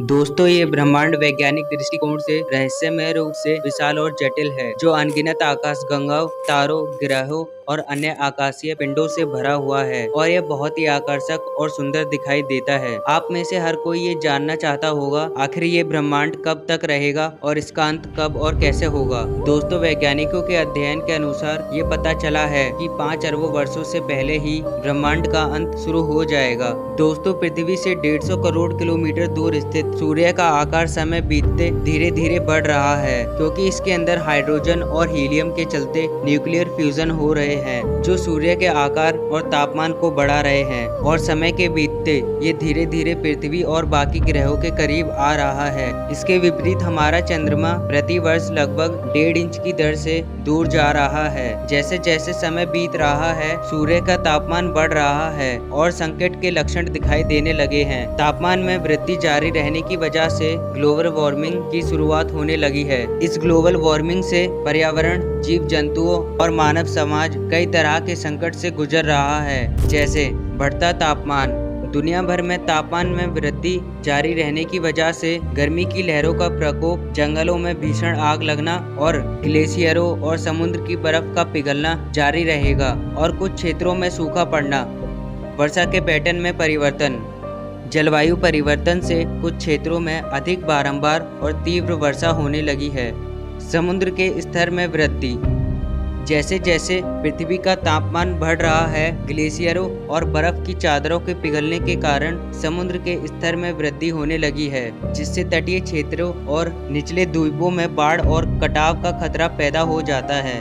दोस्तों, ये ब्रह्मांड वैज्ञानिक दृष्टिकोण से रहस्यमय रूप से विशाल और जटिल है, जो अनगिनत आकाशगंगाओं, तारों, ग्रहों और अन्य आकाशीय पिंडों से भरा हुआ है और यह बहुत ही आकर्षक और सुंदर दिखाई देता है। आप में से हर कोई ये जानना चाहता होगा, आखिर ये ब्रह्मांड कब तक रहेगा और इसका अंत कब और कैसे होगा। दोस्तों, वैज्ञानिकों के अध्ययन के अनुसार ये पता चला है कि 5 अरबों वर्षों से पहले ही ब्रह्मांड का अंत शुरू हो जाएगा। दोस्तों, पृथ्वी से 150 करोड़ किलोमीटर दूर स्थित सूर्य का आकार समय बीतते धीरे धीरे बढ़ रहा है, क्योंकि इसके अंदर हाइड्रोजन और हीलियम के चलते न्यूक्लियर फ्यूजन हो रहे हैं, जो सूर्य के आकार और तापमान को बढ़ा रहे हैं। और समय के बीतते ये धीरे धीरे पृथ्वी और बाकी ग्रहों के करीब आ रहा है। इसके विपरीत हमारा चंद्रमा प्रति वर्ष लगभग 1.5 इंच की दर से दूर जा रहा है। जैसे जैसे समय बीत रहा है, सूर्य का तापमान बढ़ रहा है और संकट के लक्षण दिखाई देने लगे हैं। तापमान में वृद्धि जारी रहने की वजह से ग्लोबल वार्मिंग की शुरुआत होने लगी है। इस ग्लोबल वार्मिंग से पर्यावरण, जीव जंतुओं और मानव समाज कई तरह के संकट से गुजर रहा है, जैसे बढ़ता तापमान। दुनिया भर में तापमान में वृद्धि जारी रहने की वजह से गर्मी की लहरों का प्रकोप, जंगलों में भीषण आग लगना और ग्लेशियरों और समुद्र की बर्फ का पिघलना जारी रहेगा और कुछ क्षेत्रों में सूखा पड़ना। वर्षा के पैटर्न में परिवर्तन। जलवायु परिवर्तन से कुछ क्षेत्रों में अधिक बारंबार और तीव्र वर्षा होने लगी है। समुद्र के स्तर में वृद्धि। जैसे जैसे पृथ्वी का तापमान बढ़ रहा है, ग्लेशियरों और बर्फ की चादरों के पिघलने के कारण समुद्र के स्तर में वृद्धि होने लगी है, जिससे तटीय क्षेत्रों और निचले द्वीपों में बाढ़ और कटाव का खतरा पैदा हो जाता है।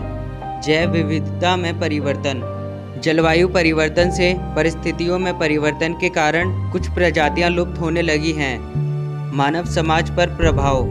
जैव विविधता में परिवर्तन। जलवायु परिवर्तन से परिस्थितियों में परिवर्तन के कारण कुछ प्रजातियां लुप्त होने लगी हैं। मानव समाज पर प्रभाव।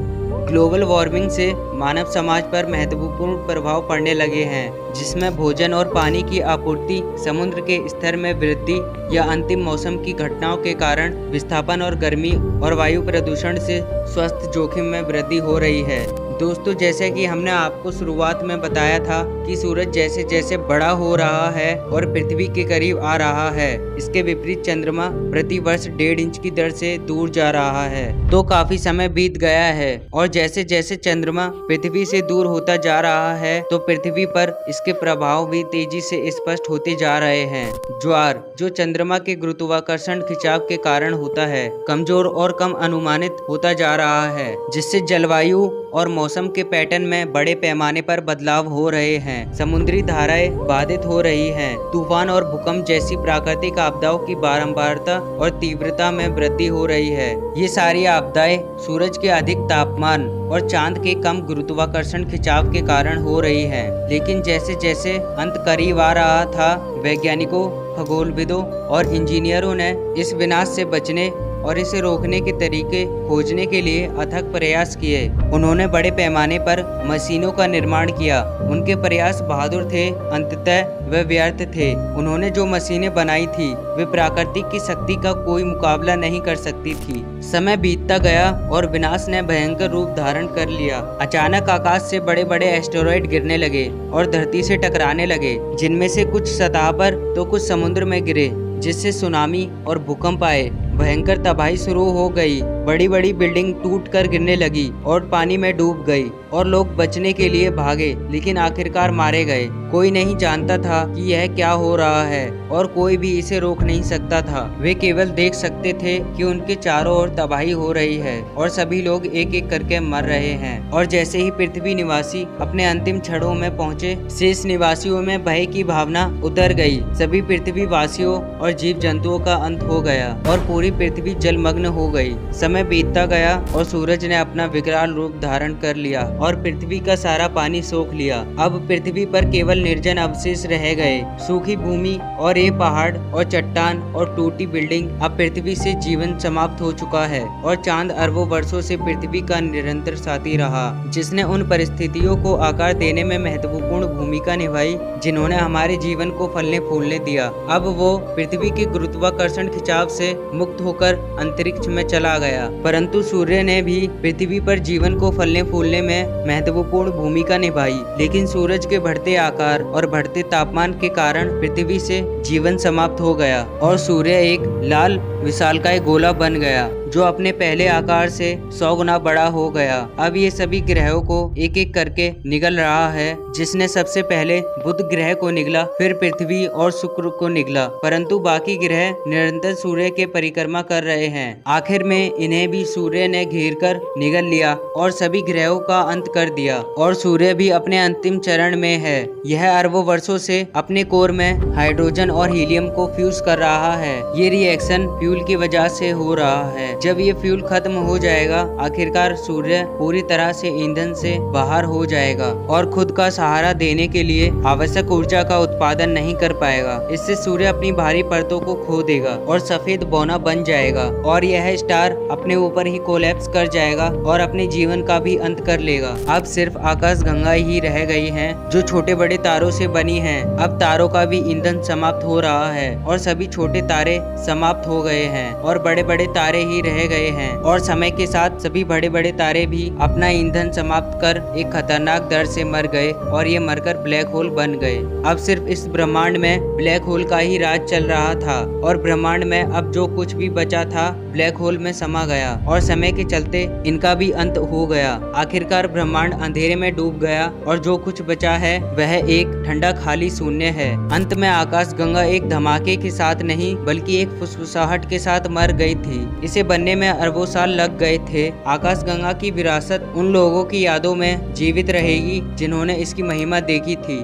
ग्लोबल वार्मिंग से मानव समाज पर महत्वपूर्ण प्रभाव पड़ने लगे हैं, जिसमें भोजन और पानी की आपूर्ति, समुद्र के स्तर में वृद्धि या अंतिम मौसम की घटनाओं के कारण विस्थापन और गर्मी और वायु प्रदूषण से स्वास्थ्य जोखिम में वृद्धि हो रही है। दोस्तों, जैसे कि हमने आपको शुरुआत में बताया था कि सूरज जैसे जैसे बड़ा हो रहा है और पृथ्वी के करीब आ रहा है, इसके विपरीत चंद्रमा प्रति वर्ष 1.5 इंच की दर से दूर जा रहा है। तो काफी समय बीत गया है और जैसे जैसे चंद्रमा पृथ्वी से दूर होता जा रहा है, तो पृथ्वी पर इसके प्रभाव भी तेजी से स्पष्ट होते जा रहे हैं। ज्वार, जो चंद्रमा के गुरुत्वाकर्षण खिंचाव के कारण होता है, कमजोर और कम अनुमानित होता जा रहा है, जिससे जलवायु और मौसम के पैटर्न में बड़े पैमाने पर बदलाव हो रहे हैं। समुद्री धाराएं बाधित हो रही हैं। तूफान और भूकंप जैसी प्राकृतिक आपदाओं की बारंबारता और तीव्रता में वृद्धि हो रही है। ये सारी आपदाएं सूरज के अधिक तापमान और चांद के कम गुरुत्वाकर्षण खिंचाव के कारण हो रही हैं। लेकिन जैसे जैसे अंत करीब आ रहा था, वैज्ञानिकों, खगोलविदों और इंजीनियरों ने इस विनाश से बचने और इसे रोकने के तरीके खोजने के लिए अथक प्रयास किए। उन्होंने बड़े पैमाने पर मशीनों का निर्माण किया। उनके प्रयास बहादुर थे, अंततः वे व्यर्थ थे। उन्होंने जो मशीनें बनाई थी, वे प्राकृतिक की शक्ति का कोई मुकाबला नहीं कर सकती थी। समय बीतता गया और विनाश ने भयंकर रूप धारण कर लिया। अचानक आकाश से बड़े बड़े एस्टेरॉयड गिरने लगे और धरती से टकराने लगे, जिनमें से कुछ सतह पर तो कुछ समुद्र में गिरे, जिससे सुनामी और भूकंप आए। भयंकर तबाही शुरू हो गई। बड़ी बड़ी बिल्डिंग टूट कर गिरने लगी और पानी में डूब गई और लोग बचने के लिए भागे, लेकिन आखिरकार मारे गए। कोई नहीं जानता था कि यह क्या हो रहा है और कोई भी इसे रोक नहीं सकता था। वे केवल देख सकते थे कि उनके चारों ओर तबाही हो रही है और सभी लोग एक एक करके मर रहे हैं। और जैसे ही पृथ्वी निवासी अपने अंतिम क्षणों में पहुंचे, शेष निवासियों में भय की भावना उतर गई। सभी पृथ्वी वासियों और जीव जंतुओं का अंत हो गया और पूरी पृथ्वी जलमग्न हो गई। समय बीतता गया और सूरज ने अपना विकराल रूप धारण कर लिया और पृथ्वी का सारा पानी सोख लिया। अब पृथ्वी पर केवल निर्जन अवशेष रह गए। सूखी भूमि और ये पहाड़ और चट्टान और टूटी बिल्डिंग। अब पृथ्वी से जीवन समाप्त हो चुका है और चांद अरबों वर्षों से पृथ्वी का निरंतर साथी रहा, जिसने उन परिस्थितियों को आकार देने में महत्वपूर्ण भूमिका निभाई जिन्होंने हमारे जीवन को फलने फूलने दिया। अब वो पृथ्वी के गुरुत्वाकर्षण खिंचाव से मुक्त होकर अंतरिक्ष में चला गया। गया। परंतु सूर्य ने भी पृथ्वी पर जीवन को फलने फूलने में महत्वपूर्ण भूमिका निभाई। लेकिन सूरज के बढ़ते आकार और बढ़ते तापमान के कारण पृथ्वी से जीवन समाप्त हो गया और सूर्य एक लाल विशालकाय गोला बन गया जो अपने पहले आकार से 100 गुना बड़ा हो गया। अब ये सभी ग्रहों को एक एक करके निगल रहा है, जिसने सबसे पहले बुध ग्रह को निगला, फिर पृथ्वी और शुक्र को निगला, परंतु बाकी ग्रह निरंतर सूर्य के परिक्रमा कर रहे हैं। आखिर में इन्हें भी सूर्य ने घेर कर निगल लिया और सभी ग्रहों का अंत कर दिया और सूर्य भी अपने अंतिम चरण में है। यह अरबों वर्षों से अपने कोर में हाइड्रोजन और हीलियम को फ्यूज कर रहा है। ये रिएक्शन फ्यूल की वजह से हो रहा है। जब ये फ्यूल खत्म हो जाएगा, आखिरकार सूर्य पूरी तरह से ईंधन से बाहर हो जाएगा और खुद का सहारा देने के लिए आवश्यक ऊर्जा का उत्पादन नहीं कर पाएगा। इससे सूर्य अपनी भारी परतों को खो देगा और सफेद बौना बन जाएगा और यह स्टार अपने ऊपर ही कोलैप्स कर जाएगा और अपने जीवन का भी अंत कर लेगा। अब सिर्फ आकाशगंगा ही रह गई है जो छोटे बड़े तारों से बनी है। अब तारों का भी ईंधन समाप्त हो रहा है और सभी छोटे तारे समाप्त हो गए हैं और बड़े बड़े तारे ही रह गए हैं और समय के साथ सभी बड़े बड़े तारे भी अपना ईंधन समाप्त कर एक खतरनाक दर से मर गए और ये मरकर ब्लैक होल बन गए। अब सिर्फ इस ब्रह्मांड में ब्लैक होल का ही राज चल रहा था और ब्रह्मांड में अब जो कुछ भी बचा था ब्लैक होल में समा गया और समय के चलते इनका भी अंत हो गया। आखिरकार ब्रह्मांड अंधेरे में डूब गया और जो कुछ बचा है वह एक ठंडा खाली शून्य है। अंत में आकाशगंगा एक धमाके के साथ नहीं बल्कि एक फुसफुसाहट के साथ मर गई थी। इसे बनने में अरबों साल लग गए थे। आकाशगंगा की विरासत उन लोगों की यादों में जीवित रहेगी जिन्होंने इसकी महिमा देखी थी।